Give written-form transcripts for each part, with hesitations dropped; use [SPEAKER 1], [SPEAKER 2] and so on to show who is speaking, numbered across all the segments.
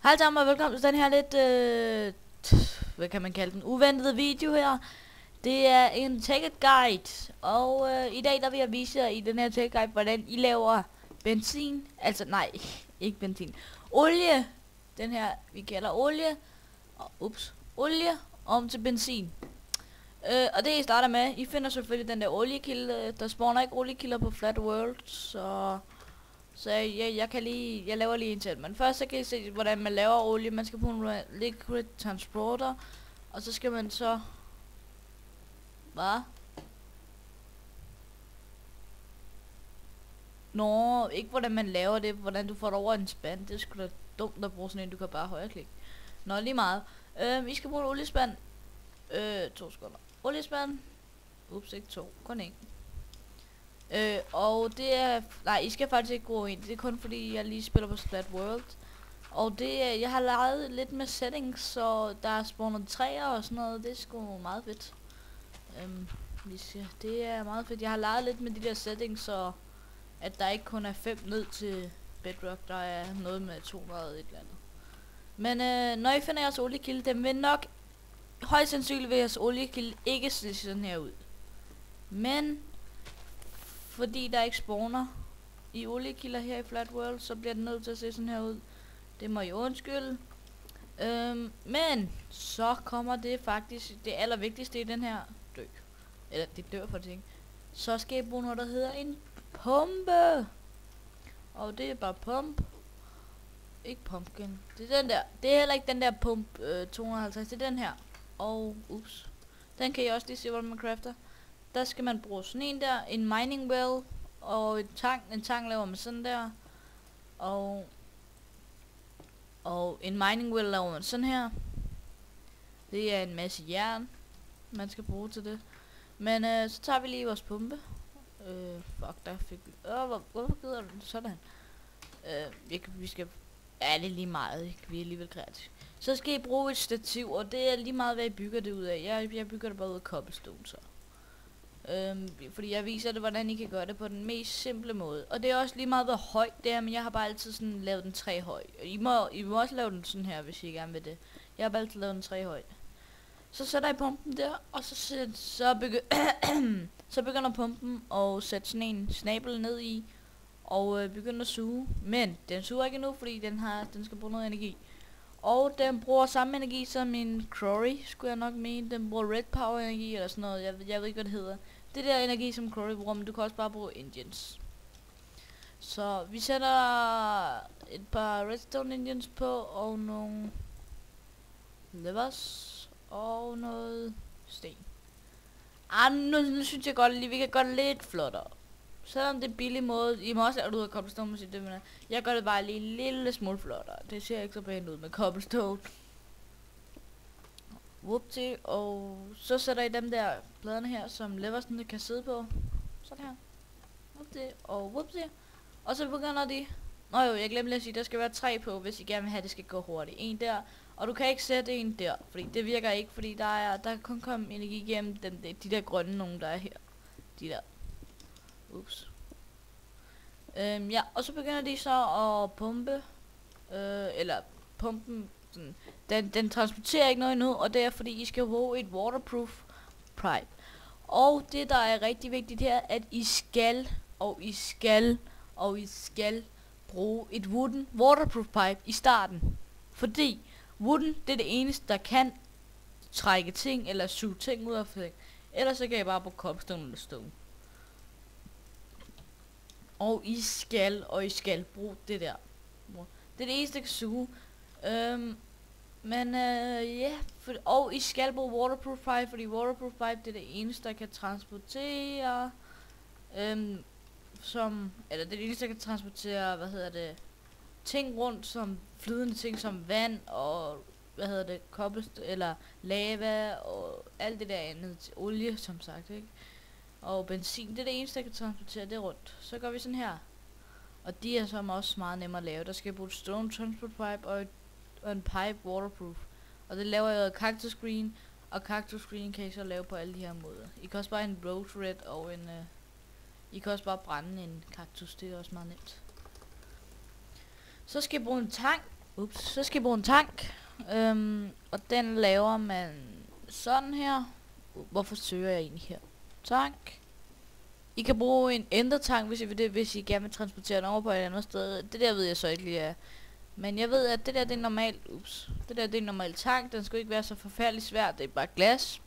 [SPEAKER 1] Hej sammen og velkommen til den her lidt, hvad kan man kalde den, uventede video her. Det er en tech guide, og i dag der vil jeg vise jer i den her tech guide, hvordan I laver benzin, altså nej, ikke benzin, olie, den her vi kalder olie, olie om til benzin. Og det I starter med, I finder selvfølgelig den der oliekilde, der spawner ikke oliekilder på Flat World, så jeg laver lige en til. Men først så kan I se, hvordan man laver olie. Man skal bruge en liquid transporter, og så skal man så... Hvad? Nå, ikke hvordan man laver det, hvordan du får det over en spand. Det er sgu da dumt at bruge sådan en, du kan bare højreklik. Nå, lige meget. I skal bruge en oliespand. 2 sekunder. Oliespand. Ups, ikke 2, kun 1. Og det er... Nej, I skal faktisk ikke gå ind. Det er kun fordi, jeg lige spiller på Flat World. Og det er... Jeg har leget lidt med settings, så der er spawnet træer og sådan noget. Det er sgu meget fedt. Det er meget fedt. Jeg har leget lidt med de der settings, så... At der ikke kun er 5 ned til bedrock. Der er noget med 200 et eller andet. Men når I finder jeres oliekilde, den vil nok... Højst sandsynligt vil jeres oliekilde ikke se sådan her ud. Men... Fordi der ikke spawner i oliekilder her i Flat World, så bliver den nødt til at se sådan her ud. Det må I undskylde. Men så kommer det faktisk det allervigtigste i den her dø. Eller det dør for ting. Så skal I bruge noget, der hedder en pumpe. Og det er bare pump. Ikke pumpkin. Det er den der. Det er heller ikke den der pump 250. Det er den her. Og ups. Den kan I også lige se, hvordan man crafter. Der skal man bruge sådan en der, en mining well, og en tang laver man sådan der, og en mining well laver man sådan her. Det er en masse jern, man skal bruge til det. Men så tager vi lige vores pumpe. Fuck, der fik vi... hvorfor gider du sådan? Vi skal... Ja, det er lige meget, ikke? Vi er alligevel kreative. Så skal I bruge et stativ, og det er lige meget, hvad I bygger det ud af. Jeg bygger det bare ud af cobblestone, så. Fordi jeg viser det, hvordan I kan gøre det på den mest simple måde. Og det er også lige meget, hvor højt det er, men jeg har bare altid sådan lavet den 3 høj. I må også lave den sådan her, hvis I gerne vil det. Jeg har bare altid lavet den 3 høj. Så sætter I pumpen der, og så begynder pumpen og sætte sådan en snabel ned i, og begynder at suge. Men den suger ikke endnu, fordi den skal bruge noget energi. Og den bruger samme energi som en Crory, skulle jeg nok mene. Den bruger red power energi eller sådan noget. Jeg ved ikke, hvad det hedder. Det der energi, som Crory bruger, men du kan også bare bruge engines. Så vi sætter et par redstone engines på, og nogle levers, og noget sten. Nu synes jeg godt, vi kan gøre det lidt flottere. Selvom det er en billig måde, I må også lave det ud af cobblestone, hvis I det, men jeg gør det bare lige en lille smule flottere. Det ser ikke så pænt ud med cobblestone. Whoopty, og så sætter I dem der pladerne her, som leversene kan sidde på. Sådan her. Whoopty, og whoopty. Og så begynder de... Nå jo, jeg glemte lige at sige, der skal være 3 på, hvis I gerne vil have, det skal gå hurtigt. En der, og du kan ikke sætte en der, fordi det virker ikke, fordi der kan kun komme energi igennem de der grønne nogen, der er her. De der. Ups. Ja, og så begynder de så at pumpe. Eller pumpen sådan, den transporterer ikke noget endnu, og det er fordi I skal bruge et waterproof pipe. Og det der er rigtig vigtigt her, at I skal bruge et wooden waterproof pipe i starten. Fordi wooden, det er det eneste der kan trække ting eller suge ting ud af ting. Ellers så kan I bare bruge cobblestone eller stone. Og I skal bruge det der. Det er det eneste, der kan suge. Og I skal bruge waterproof pipe, fordi waterproof pipe, det er det eneste, der kan transportere... eller det er det eneste, der kan transportere, ting rundt, som flydende ting, som vand og, cobblestone, eller lava, og alt det der andet til olie, som sagt, ikke? Og benzin, det er det eneste, der kan transportere det rundt. Så gør vi sådan her. Og de er så også meget nemmere at lave. Der skal jeg bruge et stone transport pipe og en pipe waterproof. Og det laver jeg cactus green. Og cactus green kan I så lave på alle de her måder. I kan også bare en rose red og en... I kan også bare brænde en cactus. Det er også meget nemt. Så skal jeg bruge en tang. Ups, så skal I bruge en tank. Og den laver man sådan her. Hvorfor søger jeg egentlig her? Tank. I kan bruge en endertank, hvis I vil det, hvis I gerne vil transportere den over på et andet sted. Det der ved jeg så ikke lige er. Men jeg ved, at det der det er normalt. Ups. Det der det er en normal tank. Den skal ikke være så forfærdeligt svært. Det er bare glas.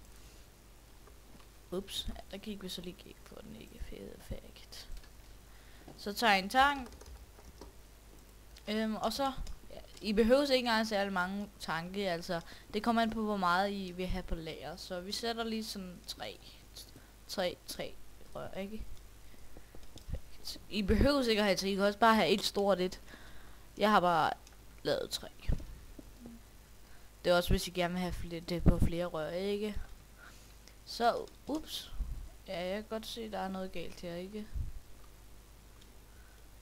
[SPEAKER 1] Ups. Ja, der gik vi så lige ikke på den, ikke færdigt. Så tager jeg en tank. Og så ja, I behøver ikke engang særlig mange tanke, altså det kommer an på hvor meget I vil have på lager. Så vi sætter lige sådan 3 rør, ikke? I behøver ikke at have 3, I kan også bare have et stort et. Jeg har bare lavet 3. Det er også hvis I gerne vil have det på flere rør, ikke? Så ups. Ja, jeg kan godt se der er noget galt her, ikke?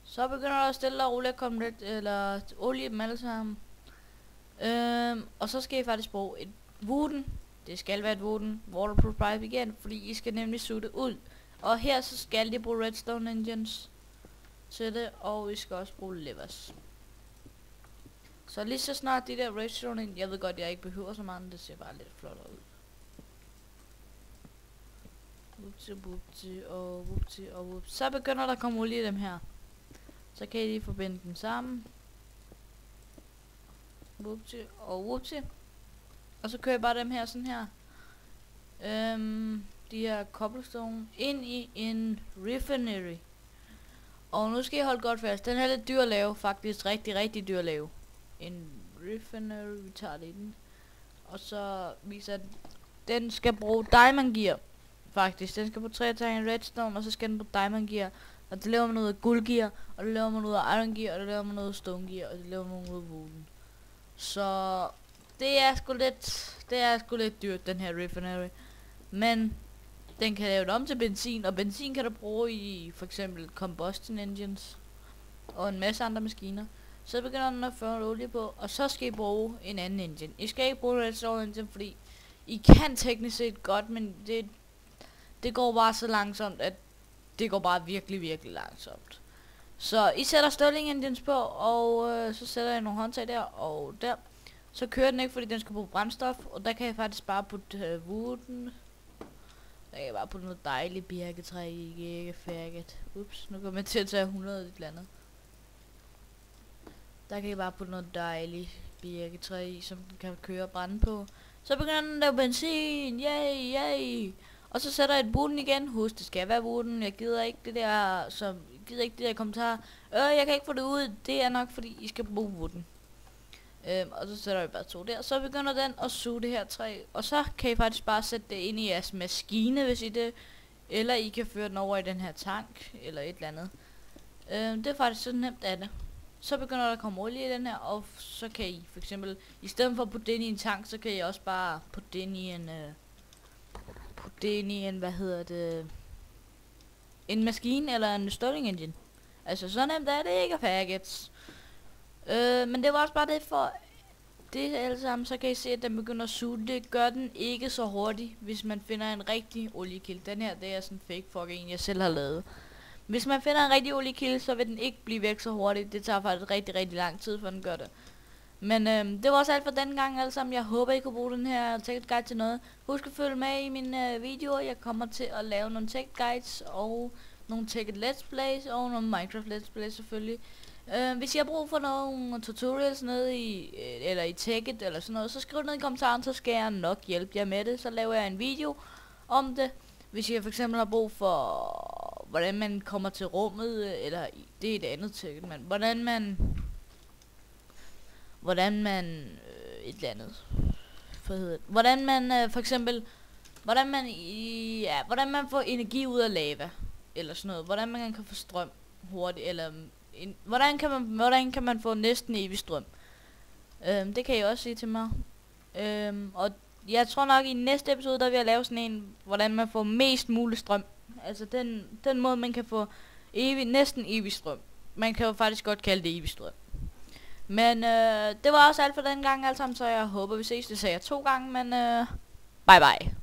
[SPEAKER 1] Så begynder der at stille og roligt at komme lidt, eller olie dem alle sammen. Og så skal I faktisk bruge et wooden. Det skal være et wooden waterproof pipe igen, fordi I skal nemlig suge det ud. Og her så skal I bruge redstone engines til det, og I skal også bruge levers. Så lige så snart de der redstone engines, jeg ved godt jeg ikke behøver så meget, men det ser bare lidt flottere ud. Whoopsie og whoopsie. Så begynder der at komme olie i dem her. Så kan I lige forbinde dem sammen. Whoopsie og whoopsie. Og så kører jeg bare dem her sådan her. De her cobblestone ind i en refinery. Og nu skal I holde godt fast. Den her er lidt dyr at lave. Faktisk rigtig dyr at lave. En refinery. Vi tager det i den. Og så viser den skal bruge diamond gear. Faktisk. Den skal på 3 tage redstone. Og så skal den på diamond gear. Og det laver man noget af guldgear, og det laver man noget af iron gear, og det laver man noget af stone gear, og det laver man noget af wooden. Så det er sgu lidt dyrt, den her refinery. Men den kan lave det om til benzin, og benzin kan du bruge i for eksempel combustion engines og en masse andre maskiner. Så begynder den at føre olie på, og så skal I bruge en anden engine. I skal ikke bruge redstone engine, fordi I kan teknisk set godt, men det går bare så langsomt, at det går bare virkelig langsomt. Så I sætter Stirling engines på, og så sætter jeg nogle håndtag der og der. Så kører den ikke, fordi den skal bruge brændstof, og der kan jeg faktisk bare putte wooden. Der kan jeg bare putte noget dejligt birketræ i, ikke færdigt. Ups, nu kommer jeg til at tage 100 et eller andet. Der kan jeg bare putte noget dejligt birketræ i, som den kan køre og brænde på. Så begynder den at lave benzin, yay! Og så sætter jeg et wooden igen. Husk, det skal være wooden. Jeg gider ikke det der, kommentarer. Jeg kan ikke få det ud. Det er nok fordi I skal bruge wooden. Og så sætter jeg bare 2 der. Så begynder den at suge det her træ. Og så kan I faktisk bare sætte det ind i jeres maskine, hvis I det. Eller I kan føre den over i den her tank. Eller et eller andet. Det er faktisk så nemt af det. Så begynder der at komme olie i den her. Og så kan I for eksempel, i stedet for at putte den i en tank, så kan I også bare putte den i en... en maskine eller en Stirling engine. Altså så nemt er det ikke faggots. Men det var også bare det for det alle sammen. Så kan I se at den begynder at suge. Det gør den ikke så hurtigt, hvis man finder en rigtig oliekilde. Den her det er sådan fake fuck en jeg selv har lavet. Hvis man finder en rigtig oliekilde, så vil den ikke blive væk så hurtigt. Det tager faktisk rigtig lang tid for den gør det. Men det var også alt for den gang alle sammen. Jeg håber I kunne bruge den her tech guide til noget. Husk at følge med i mine videoer. Jeg kommer til at lave nogle tech guides og nogle tech let's plays og nogle Minecraft let's plays selvfølgelig. Hvis I har brug for nogle tutorials nede i eller i Techet eller sådan noget, så skriv ned i kommentaren, så skal jeg nok hjælpe jer med det. Så laver jeg en video om det. Hvis I for eksempel har brug for hvordan man kommer til rummet, eller det er et andet Techet, men hvordan man et eller andet hvordan man for eksempel hvordan man får energi ud af lava eller sådan noget, hvordan man kan få strøm hurtigt, eller hvordan kan man få næsten evig strøm. Det kan I også sige til mig. Og jeg tror nok i næste episode der vil jeg lave sådan en hvordan man får mest mulig strøm, altså den måde man kan få næsten evig strøm. Man kan jo faktisk godt kalde det evig strøm. Men det var også alt for den gang alle sammen, så jeg håber vi ses. Det sagde jeg 2 gange, men bye bye.